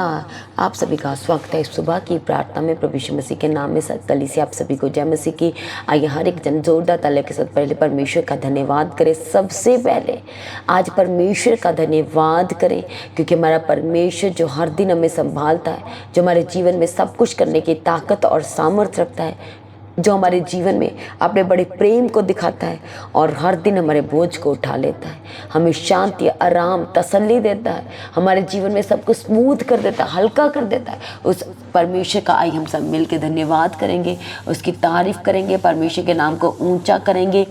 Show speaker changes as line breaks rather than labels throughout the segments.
आप सभी का स्वागत है सुबह की प्रार्थना में। प्रभु यीशु मसीह के नाम में कलीसिया आप सभी को जय मसीह की। आइए हर एक जन जोरदार ताली के साथ पहले परमेश्वर का धन्यवाद करें। सबसे पहले आज परमेश्वर का धन्यवाद करें, क्योंकि हमारा परमेश्वर जो हर दिन हमें संभालता है, जो हमारे जीवन में सब कुछ करने की ताकत और सामर्थ्य रखता है, जो हमारे जीवन में अपने बड़े प्रेम को दिखाता है और हर दिन हमारे बोझ को उठा लेता है, हमें शांति, आराम, तसल्ली देता है, हमारे जीवन में सब कुछ स्मूथ कर देता है, हल्का कर देता है। उस परमेश्वर का आई हम सब मिल के धन्यवाद करेंगे, उसकी तारीफ करेंगे, परमेश्वर के नाम को ऊंचा करेंगे।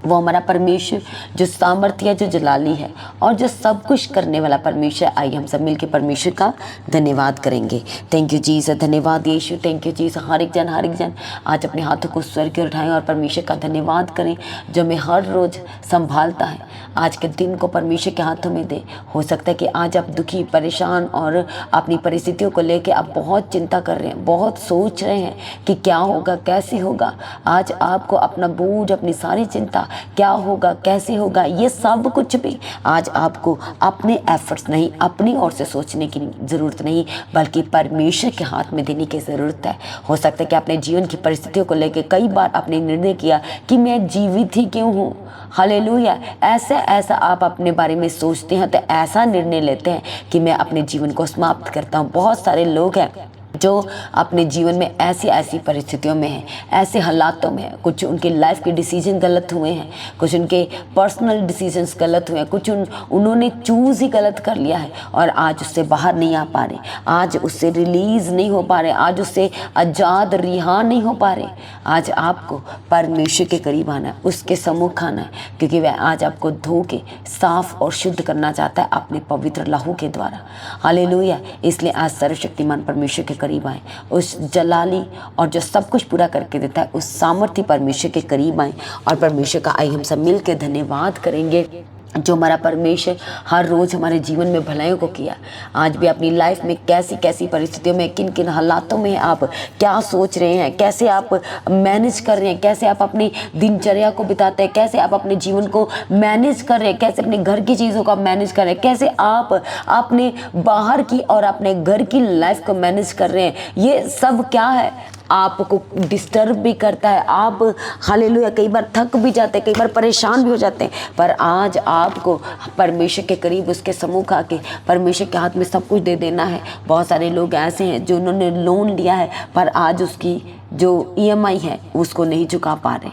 वो हमारा परमेश्वर जो सामर्थ्य है, जो जलाली है और जो सब कुछ करने वाला परमेश्वर। आइए हम सब मिलके परमेश्वर का धन्यवाद करेंगे। थैंक यू जीसस, धन्यवाद यीशु, थैंक यू जीसस। हर एक जन आज अपने हाथों को स्वर्ग की ओर उठाएं और परमेश्वर का धन्यवाद करें, जो हमें हर रोज़ संभालता है। आज के दिन को परमेश्वर के हाथों में दे। हो सकता है कि आज आप दुखी, परेशान और अपनी परिस्थितियों को लेकर आप बहुत चिंता कर रहे हैं, बहुत सोच रहे हैं कि क्या होगा, कैसे होगा। आज आपको अपना बोझ, अपनी सारी चिंता, क्या होगा, कैसे होगा, ये सब कुछ भी आज आपको अपने एफर्ट्स नहीं, अपनी ओर से सोचने की ज़रूरत नहीं, बल्कि परमेश्वर के हाथ में देने की ज़रूरत है। हो सकता है कि अपने जीवन की परिस्थितियों को लेकर कई बार आपने निर्णय किया कि मैं जीवित ही क्यों हूँ। हालेलुया। ऐसा आप अपने बारे में सोचते हैं तो ऐसा निर्णय लेते हैं कि मैं अपने जीवन को समाप्त करता हूँ। बहुत सारे लोग हैं जो अपने जीवन में ऐसी परिस्थितियों में हैं, ऐसे हालातों में हैं। कुछ उनके लाइफ के डिसीजन गलत हुए हैं, कुछ उनके पर्सनल डिसीजंस गलत हुए हैं, कुछ उन्होंने चूज़ ही गलत कर लिया है और आज उससे बाहर नहीं आ पा रहे, आज उससे रिलीज़ नहीं हो पा रहे, आज उससे आज़ाद रिहा नहीं हो पा रहे। आज आपको परमेश्वर के करीब आना है, उसके सम्मुख आना है, क्योंकि वह आज आपको धो के साफ और शुद्ध करना चाहता है अपने पवित्र लहू के द्वारा। हालेलुया। इसलिए आज सर्वशक्तिमान परमेश्वर के करीब आए, उस जलाली और जो सब कुछ पूरा करके देता है उस सामर्थ्य परमेश्वर के करीब आए और परमेश्वर का आई हम सब मिल के धन्यवाद करेंगे, जो हमारा परमेश्वर हर रोज़ हमारे जीवन में भलाइयों को किया। आज भी अपनी लाइफ में कैसी परिस्थितियों में, किन किन हालातों में आप क्या सोच रहे हैं, कैसे आप मैनेज कर रहे हैं, कैसे आप अपनी दिनचर्या को बिताते हैं, कैसे आप अपने जीवन को मैनेज कर रहे हैं, कैसे अपने घर की चीज़ों को आप मैनेज कर रहे हैं, कैसे आप अपने बाहर की और अपने घर की लाइफ को मैनेज कर रहे हैं। ये सब क्या है, आपको डिस्टर्ब भी करता है। आप हालेलुया कई बार थक भी जाते हैं, कई बार परेशान भी हो जाते हैं, पर आज आपको परमेश्वर के करीब, उसके सम्मुख आके परमेश्वर के हाथ में सब कुछ दे देना है। बहुत सारे लोग ऐसे हैं जो उन्होंने लोन लिया है पर आज उसकी जो EMI है उसको नहीं चुका पा रहे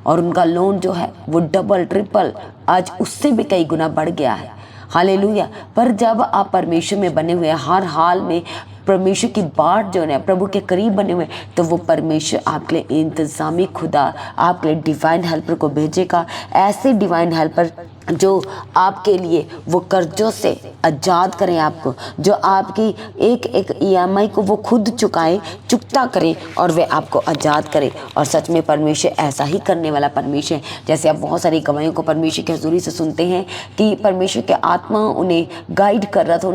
और उनका लोन जो है वो डबल ट्रिपल आज उससे भी कई गुना बढ़ गया है। हालेलुया। पर जब आप परमेश्वर में बने हुए हैं, हर हाल में परमेश्वर की बाट जो है प्रभु के करीब बने हुए, तो वो परमेश्वर आपके लिए इंतज़ामी खुदा आपके लिए डिवाइन हेल्पर को भेजेगा। ऐसे डिवाइन हेल्पर जो आपके लिए वो कर्जों से आज़ाद करें आपको, जो आपकी एक EMI को वो खुद चुकता करें और वे आपको आज़ाद करें। और सच में परमेश्वर ऐसा ही करने वाला परमेश्वर है। जैसे आप बहुत सारी गवाहियों को परमेश्वर की हज़ूरी से सुनते हैं कि परमेश्वर के आत्मा उन्हें गाइड कर रहा था,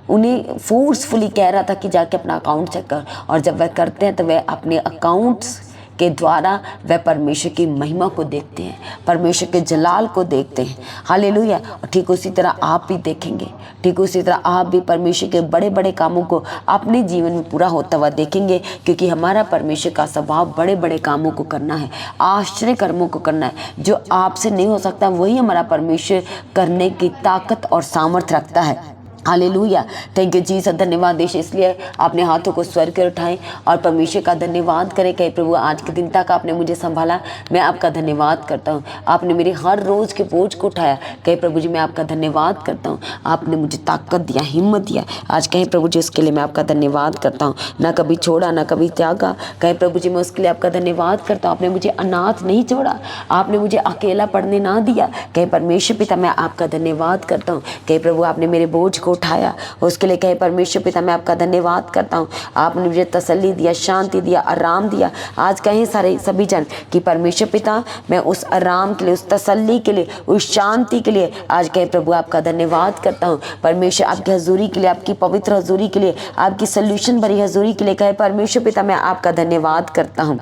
उन्हें फोर्सफुली कह रहा था कि जाके अपना अकाउंट चेक कर, और जब वह करते हैं तो वह अपने अकाउंट्स के द्वारा वह परमेश्वर की महिमा को देखते हैं, परमेश्वर के जलाल को देखते हैं। हालेलुया। और ठीक उसी तरह आप भी देखेंगे, ठीक उसी तरह आप भी परमेश्वर के बड़े बड़े कामों को अपने जीवन में पूरा होता हुआ देखेंगे, क्योंकि हमारा परमेश्वर का स्वभाव बड़े बड़े कामों को करना है, आश्चर्य कर्मों को करना है। जो आपसे नहीं हो सकता वही हमारा परमेश्वर करने की ताकत और सामर्थ्य रखता है। हालेलुया। थैंक यू जीसस, धन्यवाद देश। इसलिए अपने हाथों को स्वर्ग की ओर उठाएं और परमेश्वर का धन्यवाद करें। कहे प्रभु आज के दिन तक आपने मुझे संभाला, मैं आपका धन्यवाद करता हूँ। आपने मेरे हर रोज़ के बोझ को उठाया। कहे प्रभु जी मैं आपका धन्यवाद करता हूँ। आपने मुझे ताकत दिया, हिम्मत दिया। आज कहें प्रभु जी उसके लिए मैं आपका धन्यवाद करता हूँ। ना कभी छोड़ा, ना कभी त्यागा। कहे प्रभु जी मैं उसके लिए आपका धन्यवाद करता हूँ। आपने मुझे अनाथ नहीं छोड़ा, आपने मुझे अकेला पड़ने ना दिया। कहे परमेश्वर पिता मैं आपका धन्यवाद करता हूँ। कहे प्रभु आपने मेरे बोझ को उठाया, उसके लिए कहे परमेश्वर पिता मैं आपका धन्यवाद करता हूँ। आपने मुझे तसल्ली दिया, शांति दिया, आराम दिया। आज कहें सारे सभी जन कि परमेश्वर पिता मैं उस आराम के लिए, उस तसल्ली के लिए, उस शांति के लिए आज कहे प्रभु आपका धन्यवाद करता हूँ। परमेश्वर आपकी हजूरी के लिए, आपकी पवित्र हजूरी के लिए, आपकी सल्यूशन भरी हजूरी के लिए कहे परमेश्वर पिता मैं आपका धन्यवाद करता हूँ।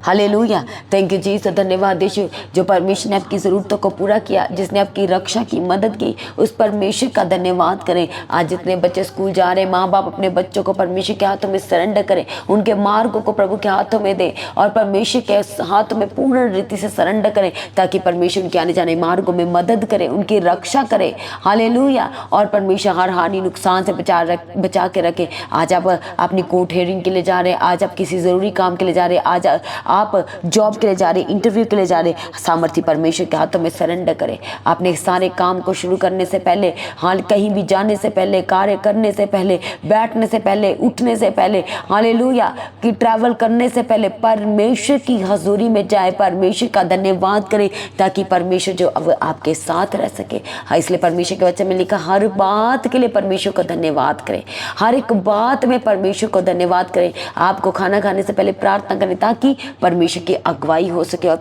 Hallelujah, thank you Jesus. धन्यवाद यीशु, जो परमेश्वर ने आपकी ज़रूरतों को पूरा किया, जिसने आपकी रक्षा की, मदद की, उस परमेश्वर का धन्यवाद करें। आज जितने बच्चे स्कूल जा रहे हैं, माँ बाप अपने बच्चों को परमेश्वर के हाथों में सरेंडर करें, उनके मार्गों को प्रभु के हाथों में दें और परमेश्वर के हाथों में पूर्ण रीति से सरेंडर करें, ताकि परमेश्वर उनके आने जाने मार्गों में मदद करें, उनकी रक्षा करें। हालेलुया, और परमेश्वर हर हानि नुकसान से बचा के रखें। आज आप अपनी कोर्ट हेयरिंग के लिए जा रहे हैं, आज आप किसी ज़रूरी काम के लिए जा रहे हैं, आज आप जॉब के लिए जा रहे, इंटरव्यू के लिए जा रहे, सामर्थ्य परमेश्वर के हाथों में सरेंडर करें। अपने सारे काम को शुरू करने से पहले, हाल कहीं भी जाने से पहले, कार्य करने से पहले, बैठने से पहले, उठने से पहले, हालेलुया, कि ट्रैवल करने से पहले परमेश्वर की हजूरी में जाए, परमेश्वर का धन्यवाद करें, ताकि परमेश्वर जो अब आपके साथ रह सके। हाँ, इसलिए परमेश्वर के वचन में लिखा, हर बात के लिए परमेश्वर को धन्यवाद करें, हर एक बात में परमेश्वर को धन्यवाद करें। आपको खाना खाने से पहले प्रार्थना करें, ताकि परमेश्वर की अगुवाई हो सके और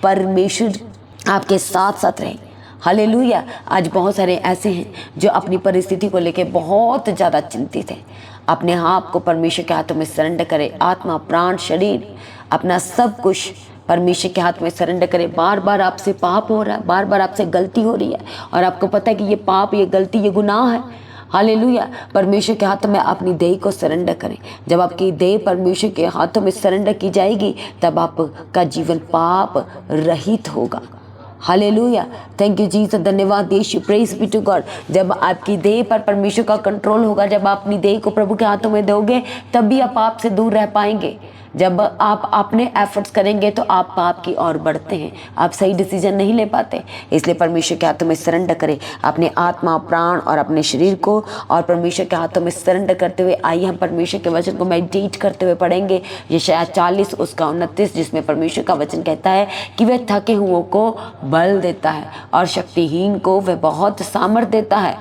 परमेश्वर आपके साथ साथ रहे। हालेलुया, आज बहुत सारे ऐसे हैं जो अपनी परिस्थिति को लेकर बहुत ज़्यादा चिंतित हैं। अपने आप को परमेश्वर के हाथों में सरेंडर करें, आत्मा, प्राण, शरीर, अपना सब कुछ परमेश्वर के हाथ में सरेंडर करें। बार बार आपसे पाप हो रहा है, बार बार आपसे गलती हो रही है और आपको पता है कि ये पाप, ये गलती, ये गुनाह है। हालेलुया, परमेश्वर के हाथों में अपनी देह को सरेंडर करें। जब आपकी देह परमेश्वर के हाथों में सरेंडर की जाएगी, तब आपका जीवन पाप रहित होगा। Hallelujah, thank you Jesus. धन्यवाद यीशु, प्रेज बी टू गॉड। जब आपकी देह पर परमेश्वर का कंट्रोल होगा, जब आप अपनी देह को प्रभु के हाथों में दोगे, तब भी आप पाप से दूर रह पाएंगे। जब आप अपने एफर्ट्स करेंगे तो आप पाप की ओर बढ़ते हैं, आप सही डिसीजन नहीं ले पाते। इसलिए परमेश्वर के हाथों में सरेंडर करें अपने आत्मा, प्राण और अपने शरीर को, और परमेश्वर के हाथों में सरेंडर करते हुए आइए हम परमेश्वर के वचन को मेडिटेट करते हुए पढ़ेंगे। यशायाह 40 उसका 29, जिसमें परमेश्वर का वचन कहता है कि वह थके हुओं को बल देता है और शक्तिहीन को वह बहुत सामर्थ देता है।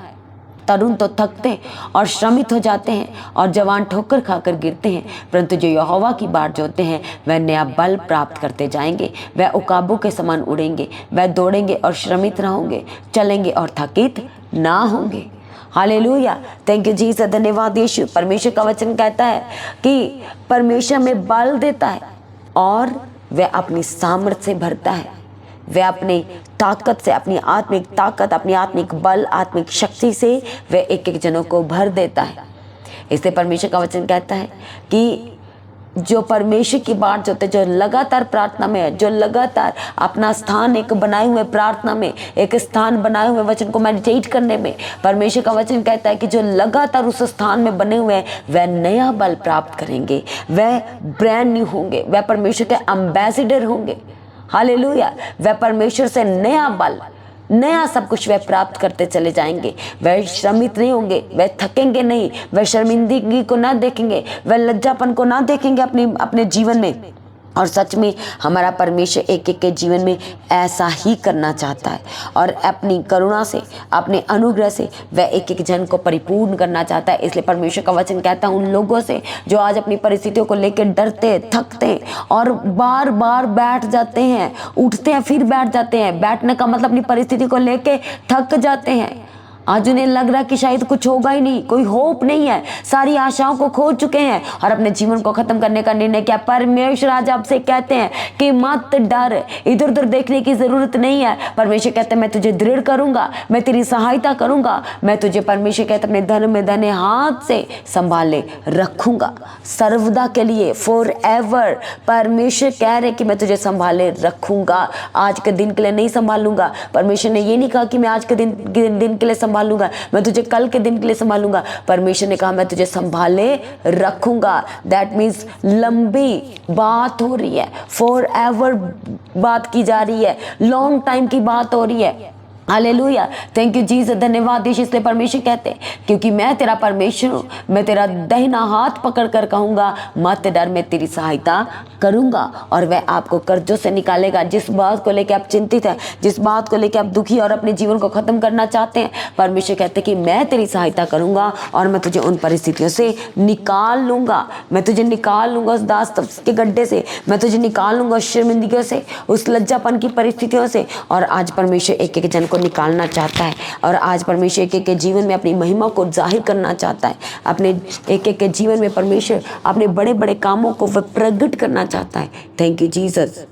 तरुण तो थकते और श्रमित हो जाते हैं और जवान ठोकर खाकर गिरते हैं, परंतु जो यहोवा की बाट जोते हैं वह नया बल प्राप्त करते जाएंगे। वह उकाबों के समान उड़ेंगे, वह दौड़ेंगे और श्रमित न होंगे, चलेंगे और थकित ना होंगे। Hallelujah, thank you Jesus. धन्यवाद यीशु। परमेश्वर का वचन कहता है कि परमेश्वर में बल देता है और वह अपनी सामर्थ से भरता है। वह अपनी ताकत से, अपनी आत्मिक ताकत, अपनी आत्मिक बल, आत्मिक शक्ति से वह एक एक जनों को भर देता है। इसलिए परमेश्वर का वचन कहता है कि जो परमेश्वर की बात जोते, जो लगातार प्रार्थना में है, जो लगातार अपना स्थान एक बनाए हुए प्रार्थना में, एक स्थान बनाए हुए वचन को मेडिटेट करने में, परमेश्वर का वचन कहता है कि जो लगातार उस स्थान में बने हुए हैं वह नया बल प्राप्त करेंगे, वह ब्रांड न्यू होंगे, वह परमेश्वर के एम्बेसडर होंगे। हालेलुया, वह परमेश्वर से नया बल, नया सब कुछ वह प्राप्त करते चले जाएंगे। वह श्रमित नहीं होंगे, वह थकेंगे नहीं, वह शर्मिंदगी को ना देखेंगे, वह लज्जापन को ना देखेंगे अपने जीवन में। और सच में हमारा परमेश्वर एक एक के जीवन में ऐसा ही करना चाहता है और अपनी करुणा से, अपने अनुग्रह से वह एक एक जन को परिपूर्ण करना चाहता है। इसलिए परमेश्वर का वचन कहता है उन लोगों से जो आज अपनी परिस्थितियों को लेकर डरते, थकते और बार बार बैठ जाते हैं, उठते हैं फिर बैठ जाते हैं। बैठने का मतलब अपनी परिस्थिति को लेकर थक जाते हैं। आज उन्हें लग रहा कि शायद कुछ होगा ही नहीं, कोई होप नहीं है, सारी आशाओं को खो चुके हैं और अपने जीवन को खत्म करने का निर्णय किया। परमेश्वर आज आपसे कहते हैं कि मत डर, इधर उधर देखने की जरूरत नहीं है। परमेश्वर कहते हैं मैं तुझे दृढ़ करूंगा, मैं तेरी सहायता करूंगा, मैं तुझे, परमेश्वर कहते अपने धर्म में धने हाथ से संभाले रखूंगा सर्वदा के लिए, फॉर एवर। परमेश्वर कह रहे कि मैं तुझे संभाले रखूंगा, आज के दिन के लिए नहीं संभालूंगा। परमेश्वर ने ये नहीं कहा कि मैं आज के दिन के लिए संभालूंगा, मैं तुझे कल के दिन के लिए संभालूंगा। परमेश्वर ने कहा मैं तुझे संभाले रखूंगा। दैट मीन्स लंबी बात हो रही है, फॉर एवर बात की जा रही है, लॉन्ग टाइम की बात हो रही है। Hallelujah, thank you Jesus. धन्यवाद यीशु। इसलिए परमेश्वर कहते हैं क्योंकि मैं तेरा परमेश्वर हूँ, मैं तेरा दाहिना हाथ पकड़ कर कहूँगा मत डर, मैं तेरी सहायता करूँगा और वह आपको कर्जों से निकालेगा। जिस बात को लेकर आप चिंतित हैं, जिस बात को लेकर आप दुखी और अपने जीवन को खत्म करना चाहते हैं, परमेश्वर कहते हैं कि मैं तेरी सहायता करूँगा और मैं तुझे उन परिस्थितियों से निकाल लूँगा। मैं तुझे निकाल लूँगा उस दास के गड्ढे से, मैं तुझे निकाल लूँगा उस शर्मिंदगियों से, उस लज्जापन की परिस्थितियों से। और आज परमेश्वर एक एक जन को निकालना चाहता है और आज परमेश्वर एक एक के जीवन में अपनी महिमा को जाहिर करना चाहता है। अपने एक एक के जीवन में परमेश्वर अपने बड़े बड़े कामों को वह प्रकट करना चाहता है। Thank you Jesus,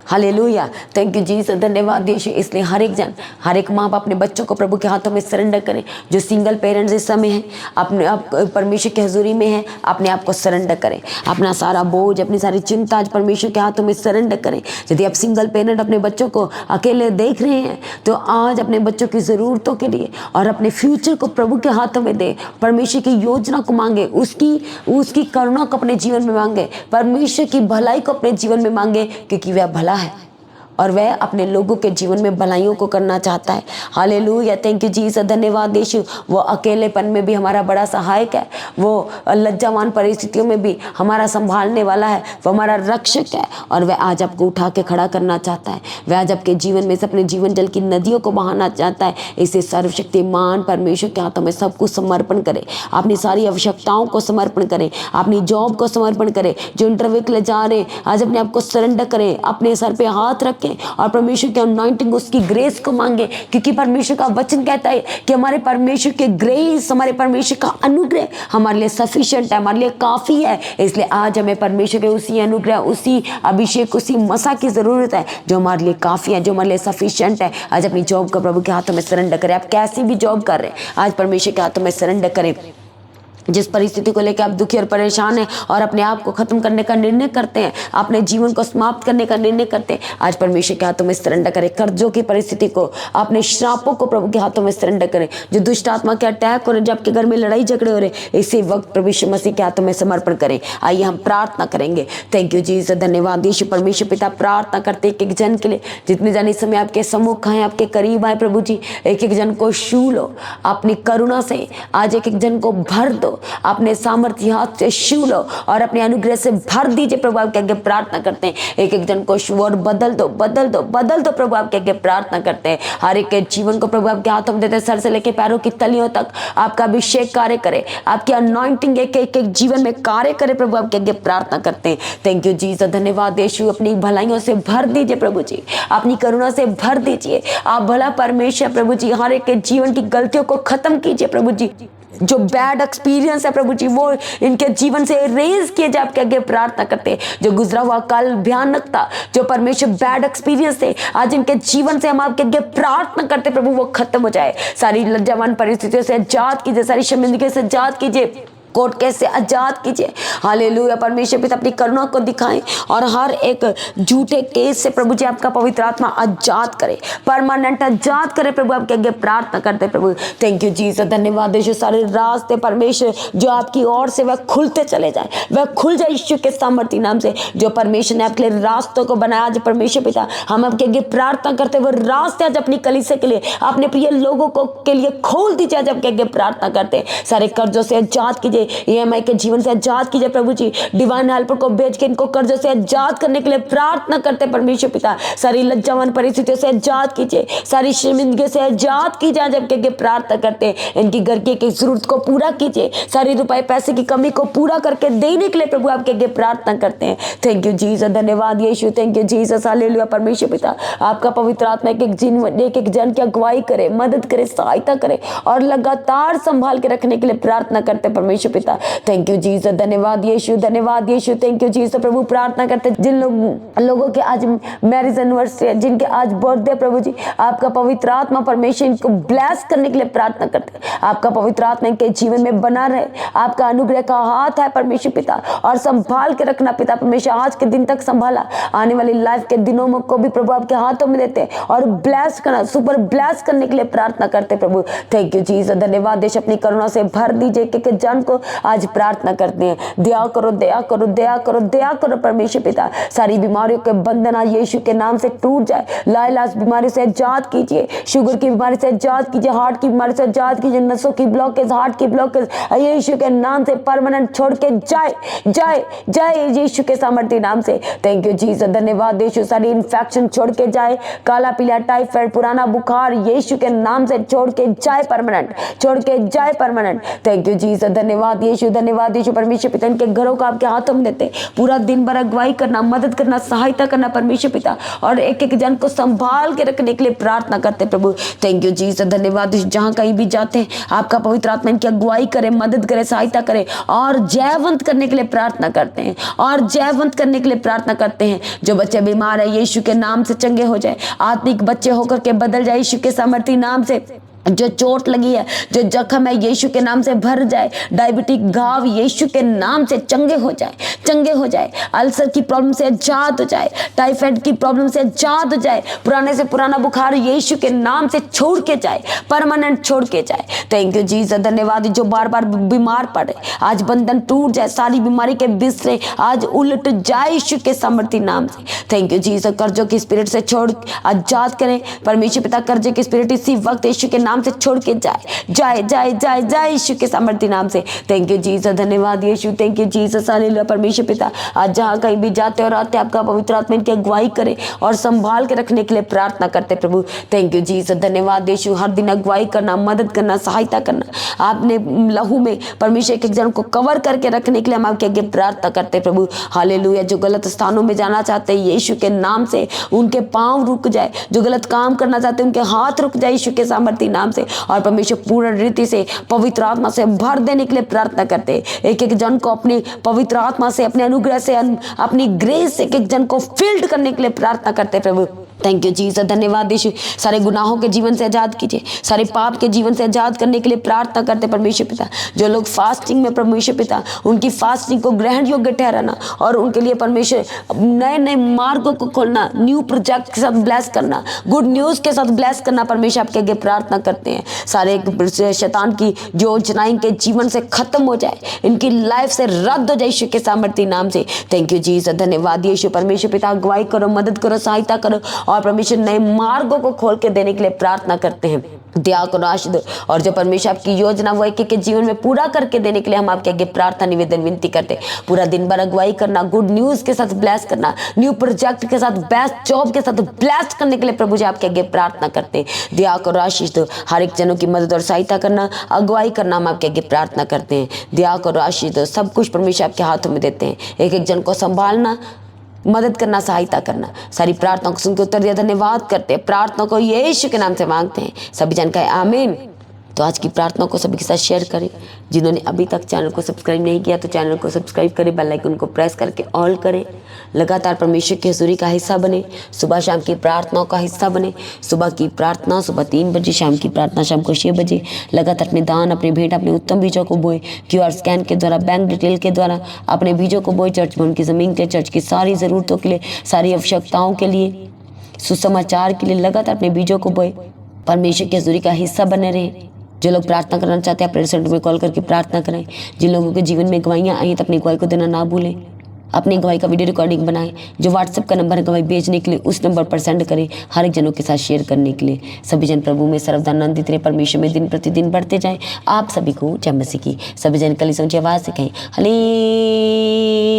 hallelujah, thank you Jesus, धन्यवाद यीशु। इसलिए हर एक माँ बाप अपने बच्चों को प्रभु के हाथों में सरेंडर करें। जो सिंगल पेरेंट्स इस समय हैं, अपने आप परमेश्वर की हजूरी में है, अपने आप को सरेंडर करें। अपना सारा बोझ, अपनी सारी चिंता आज परमेश्वर के हाथों में सरेंडर करें। यदि आप सिंगल पेरेंट अपने बच्चों को अकेले देख रहे हैं तो आज अपने बच्चों की ज़रूरतों के लिए और अपने फ्यूचर को प्रभु के हाथों में दें। परमेश्वर की योजना को मांगे, उसकी करुणा को अपने जीवन में मांगे, परमेश्वर की भलाई को अपने जीवन में मांगे, क्योंकि वह भला है और वह अपने लोगों के जीवन में भलाइयों को करना चाहता है। हालेलुया, थैंक यू जीसस, धन्यवाद यीशु। वो अकेलेपन में भी हमारा बड़ा सहायक है, वो लज्जावान परिस्थितियों में भी हमारा संभालने वाला है, वो हमारा रक्षक है और वह आज आपको उठा के खड़ा करना चाहता है। वह आज आपके जीवन में से अपने जीवन जल की नदियों को बहाना चाहता है। इसे सर्वशक्तिमान परमेश्वर के हाथों में सब कुछ समर्पण करें। अपनी सारी आवश्यकताओं को समर्पण करें, अपनी जॉब को समर्पण करें। जो इंटरव्यू के लिए जा रहे हैं आज अपने आप को सरेंडर करें, अपने सर पे हाथ रखें और परमेश्वर की अनॉइंटिंग, उसकी ग्रेस को मांगे, क्योंकि परमेश्वर का वचन कहता है कि हमारे परमेश्वर के ग्रेस, हमारे परमेश्वर का अनुग्रह हमारे लिए सफिशिएंट है, हमारे लिए काफ़ी है। इसलिए आज हमें परमेश्वर के उसी अनुग्रह, उसी अभिषेक, उसी मसा की ज़रूरत है जो हमारे लिए काफ़ी है, जो हमारे लिए सफिशिएंट है। आज अपनी जॉब को प्रभु के हाथों में सरेंडर करें। आप कैसी भी जॉब कर रहे हैं, आज परमेश्वर के हाथों में सरेंडर करें। जिस परिस्थिति को लेकर आप दुखी और परेशान हैं और अपने आप को खत्म करने का निर्णय करते हैं, अपने जीवन को समाप्त करने का निर्णय करते हैं, आज परमेश्वर के हाथों में सरेंडर करें। कर्जों की परिस्थिति को, अपने श्रापों को प्रभु के हाथों में सरेंडर करें। जो दुष्ट आत्मा के अटैक हो रहे, जब आपके घर में लड़ाई झगड़े हो रहे, इसी वक्त प्रभु यीशु मसीह के हाथों में समर्पण करें। आइए हम प्रार्थना करेंगे। थैंक यू जीसस, धन्यवाद यीशु। परमेश्वर पिता, प्रार्थना करते एक एक जन के लिए, जितने जन इस समय आपके सम्मुख आए, आपके करीब आए प्रभु जी, एक एक जन को छू लो अपनी करुणा से। आज एक एक जन को भर दो, अपने सामर्थ्य हाथ से छू लो और अपने अनुग्रह से भर दीजिए प्रभु। आपके आगे प्रार्थना करते हैं, एक एक जन को छू और बदल दो, बदल दो, बदल दो प्रभु। आपके आगे प्रार्थना करते हैं, हर एक के जीवन को प्रभु आपके हाथों में देते हैं। सर से लेकर पैरों की तलियों तक आपका अभिषेक कार्य करे, आपकी अनॉइंटिंग एक एक जीवन में कार्य करे प्रभु। आपके आगे प्रार्थना करते हैं। थैंक यू जीसस, धन्यवाद यीशु। अपनी भलाइयों से भर दीजिए प्रभु जी, अपनी करुणा से भर दीजिए। आप भला परमेश्वर प्रभु जी, हर एक के जीवन की गलतियों को खत्म कीजिए प्रभु जी। जो बैड एक्सपीरियंस है प्रभु जी, वो इनके जीवन से इरेज किए जाए। आपके आगे प्रार्थना करते हैं। जो गुजरा हुआ कल भयानक था, जो परमेश्वर बैड एक्सपीरियंस थे, आज इनके जीवन से हम आपके आगे प्रार्थना करते प्रभु, वो खत्म हो जाए। सारी लज्जावान परिस्थितियों से आजाद कीजिए, सारी शर्मिंदगी से आजाद कीजिए, कोर्ट केस से आजाद कीजिए। हालेलुया, परमेश्वर पिता अपनी करुणा को दिखाएं और हर एक झूठे केस से प्रभु जी आपका पवित्र आत्मा आजाद करे, परमानेंट आजाद करे प्रभु। आपके आगे प्रार्थना करते प्रभु। थैंक यू जीसस, धन्यवाद यीशु। सारे रास्ते परमेश्वर जो आपकी ओर से वह खुलते चले जाए, वह खुल जाए यीशु के सामर्थ्य नाम से। जो परमेश्वर ने आपके लिए रास्तों को बनाया, आज परमेश्वर पिता हम आपके आगे प्रार्थना करते हुए रास्ते आज अपनी कलीसिया के लिए, अपने प्रिय लोगों को के लिए खोल दीजिए। आज आपके आगे प्रार्थना करते, सारे कर्जों से आजाद कीजिए, EMI के जीवन से आजाद कीजिए प्रभु जी। डिवाइन हेल्पर को भेज के इनको कर्जों से आजाद करने के लिए प्रार्थना करते परमेश्वर पिता। सारी लज्जावान परिस्थितियों से आजाद कीजिए, सारी शर्मिंदगी से आजाद कीजिए। जब के प्रार्थना करते इनकी घर की एक जरूरत को पूरा कीजिए, सारी रुपए पैसे की कमी को पूरा करके देने के लिए प्रभु आपके आगे प्रार्थना करते हैं। थैंक यू जीसस, धन्यवाद यीशु। Thank you Jesus, hallelujah. परमेश्वर पिता आपका पवित्र आत्मा एक एक जन की अगुवाई करे, मदद करे, सहायता करे और लगातार संभाल के रखने के लिए प्रार्थना करते परमेश्वर पिता। थैंक यू जीसस, धन्यवाद यीशु, धन्यवाद यीशु। थैंक यू जीसस प्रभु। प्रार्थना करते जिन लोगों के आज मैरिज एनिवर्सरी है, जिनके आज बर्थडे प्रभु जी, आपका पवित्र आत्मा परमेश्वर इनको ब्लेस करने के लिए प्रार्थना करते हैं। आपका पवित्र आत्मा इनके जीवन में बना रहे, आपका अनुग्रह का हाथ है परमेश्वर पिता और संभाल के रखना पिता परमेश्वर। आज के दिन तक संभाला, आने वाली लाइफ के दिनों में को भी प्रभु आपके हाथों में देते हैं और ब्लेस करना, सुपर ब्लेस करने के लिए प्रार्थना करते प्रभु। थैंक यू जीसस, धन्यवाद देश अपनी करुणा से भर दीजिए। कि जन को आज प्रार्थना करते हैं, दया करो, दया करो, दया करो, दया करो परमेश्वर पिता। सारी बीमारियों के बंधन आज यीशु के नाम से टूट जाए। लाइलाज बीमारी से आजाद कीजिए, शुगर की बीमारी से आजाद कीजिए, हार्ट की बीमारी से आजाद कीजिए, नसों की ब्लॉकेज, हार्ट की ब्लॉकेज यीशु के नाम से परमानेंट छोड़ के जाए, जाए, जाए यीशु के सामर्थ्य नाम से। थैंक यू जीसस, धन्यवाद यीशु। सारी इन्फेक्शन छोड़ के जाए, काला पीला टाइफाइड पुराना बुखार यीशु के नाम से छोड़ के जाए, परमानेंट छोड़ के जाए, परमानेंट। थैंक यू जीसस, धन्यवाद धन्यवाद यीशु, धन्यवाद यीशु। परमेश्वर पिता इनके घरों को आपके हाथों में देते, पूरा दिन भर अगुवाई करना, मदद करना, सहायता करना परमेश्वर पिता, और एक एक जन को संभाल के रखने के लिए प्रार्थना करते प्रभु। थैंक यू जीसस, धन्यवाद यीशु। जहाँ कहीं भी जाते हैं आपका पवित्र आत्मा इनकी अगुवाई करे, मदद करे, सहायता करे और जयवंत करने के लिए प्रार्थना करते हैं, और जयवंत करने के लिए प्रार्थना करते हैं। जो बच्चे बीमार है यीशु के नाम से चंगे हो जाए, आत्मिक बच्चे होकर के बदल जाए यीशु के सामर्थी नाम से। जो चोट लगी है, जो जख्म है यीशु के नाम से भर जाए, डायबिटिक घाव यीशु के नाम से चंगे हो जाए, चंगे हो जाए, अल्सर की प्रॉब्लम से आजाद हो जाए, टाइफाइड की प्रॉब्लम से आजाद हो जाए, पुराने से पुराना बुखार यीशु के नाम से छोड़ के जाए, परमानेंट छोड़ के जाए। थैंक यू जीसस, धन्यवाद। जो बार बार बीमार पड़े आज बंधन टूट जाए, सारी बीमारी के बिस्तरे आज उलट जाए यीशु के सामर्थी नाम से। थैंक यू जीसस, कर्जों की स्पिरिट से छोड़ आजाद करें परमेश्वर पिता, कर्जे की स्पिरिट इसी वक्त यीशु के नाम से छोड़ के जाए, जाए जाए जाए जाए यीशु के सामर्थी नाम से। थैंक यू जीसस, धन्यवाद यीशु, थैंक यू जीसस, हालेलुया। परमेश्वर पिता आज जहाँ कहीं भी जाते और आते आपका पवित्र आत्मा इनकी अगुवाई करे और संभाल के रखने के लिए प्रार्थना करते प्रभु। थैंक यू जीसस, धन्यवाद यीशु। हर दिन अगुवाई करना, मदद करना, सहायता करना, आपने लहू में परमेश्वर एक जन को कवर करके रखने के लिए हम आपके आगे प्रार्थना करते प्रभु। हालेलुया। जो गलत स्थानों में जाना चाहते हैं यीशु के नाम से उनके पांव रुक जाए, जो गलत काम करना चाहते हैं उनके हाथ रुक जाए यीशु के सामर्थी नाम से, और परमेश्वर पूर्ण रीति से पवित्र आत्मा से भर देने के लिए प्रार्थना करते हैं। एक एक जन को अपनी पवित्र आत्मा से, अपने अनुग्रह से, अपनी ग्रेस से एक एक जन को फील्ड करने के लिए प्रार्थना करते हैं प्रभु। थैंक यू जीसस, धन्यवाद यीशु। सारे गुनाहों के जीवन से आजाद कीजिए, सारे पाप के जीवन से आजाद करने के लिए प्रार्थना करते परमेश्वर पिता। जो लोग फास्टिंग में परमेश्वर पिता उनकी फास्टिंग को ग्रहण योग्य ठहराना और उनके लिए परमेश्वर नए नए मार्गों को खोलना, न्यू प्रोजेक्ट के साथ ब्लेस करना, गुड न्यूज़ के साथ ब्लेस करना परमेश्वर आपके आगे प्रार्थना करते हैं। सारे शैतान की योजनाएं इनके जीवन से खत्म हो जाए, इनकी लाइफ से रद्द हो जाए यीशु के सामर्थी नाम से। थैंक यू जीसस, धन्यवाद यीशु। परमेश्वर पिता अगुवाई करो, मदद करो, सहायता करो और परमेश्वर नए मार्गों को खोल के देने के लिए प्रार्थना करते हैं। दया करो, आशीष दो, और जो परमेश्वर आपकी योजना वो एक के जीवन में पूरा करके देने के लिए हम आपके आगे प्रार्थना निवेदन विनती करते हैं। पूरा दिन भर अगुवाई करना, गुड न्यूज़ के साथ ब्लेस करना, न्यू प्रोजेक्ट के साथ, बेस्ट जॉब के साथ ब्लेस करने के लिए प्रभु जी आपके आगे प्रार्थना करते हैं। दया करो, आशीष दो, हर एक जनों की मदद और सहायता करना, अगुवाई करना हम आपके आगे प्रार्थना करते हैं। दया करो, आशीष दो, सब कुछ परमेश्वर आपके हाथों में देते हैं। एक एक जन को संभालना, मदद करना, सहायता करना, सारी प्रार्थना को सुनकर उत्तर दिया धन्यवाद करते हैं। प्रार्थना को यीशु के नाम से मांगते हैं, सभी जन कहे आमीन। तो आज की प्रार्थना को सभी के साथ शेयर करें। जिन्होंने अभी तक चैनल को सब्सक्राइब नहीं किया तो चैनल को सब्सक्राइब करें, बेल आइकन को प्रेस करके ऑल करें। लगातार परमेश्वर की हज़ूरी का हिस्सा बने, सुबह शाम की प्रार्थनाओं का हिस्सा बने। सुबह की प्रार्थना सुबह 3 बजे, शाम की प्रार्थना शाम को 6 बजे। लगातार अपने दान, अपने भेंट, अपने उत्तम बीजों को बोए, QR स्कैन के द्वारा, बैंक डिटेल के द्वारा अपने बीजों को बोए। चर्च भवन की ज़मीन के, चर्च की सारी ज़रूरतों के लिए, सारी आवश्यकताओं के लिए, सुसमाचार के लिए लगातार अपने बीजों को बोए। परमेश्वर की हज़ूरी का हिस्सा बने रहें। जो लोग प्रार्थना करना चाहते हैं प्रेयर सेंटर में कॉल करके प्रार्थना करें। जिन लोगों के जीवन में गवाहियाँ आई तो अपनी गवाही को देना ना भूलें। अपनी गवाही का वीडियो रिकॉर्डिंग बनाएं। जो व्हाट्सएप का नंबर है गवाही भेजने के लिए उस नंबर पर सेंड करें, हर एक जनों के साथ शेयर करने के लिए। सभी जन प्रभु में सर्वदा आनंदित रहे, परमेश्वर में दिन प्रतिदिन बढ़ते जाएं। आप सभी को जय मसीह की। सभी जन कलीसिया ऊंची आवाज़ से कहें हालेलुया।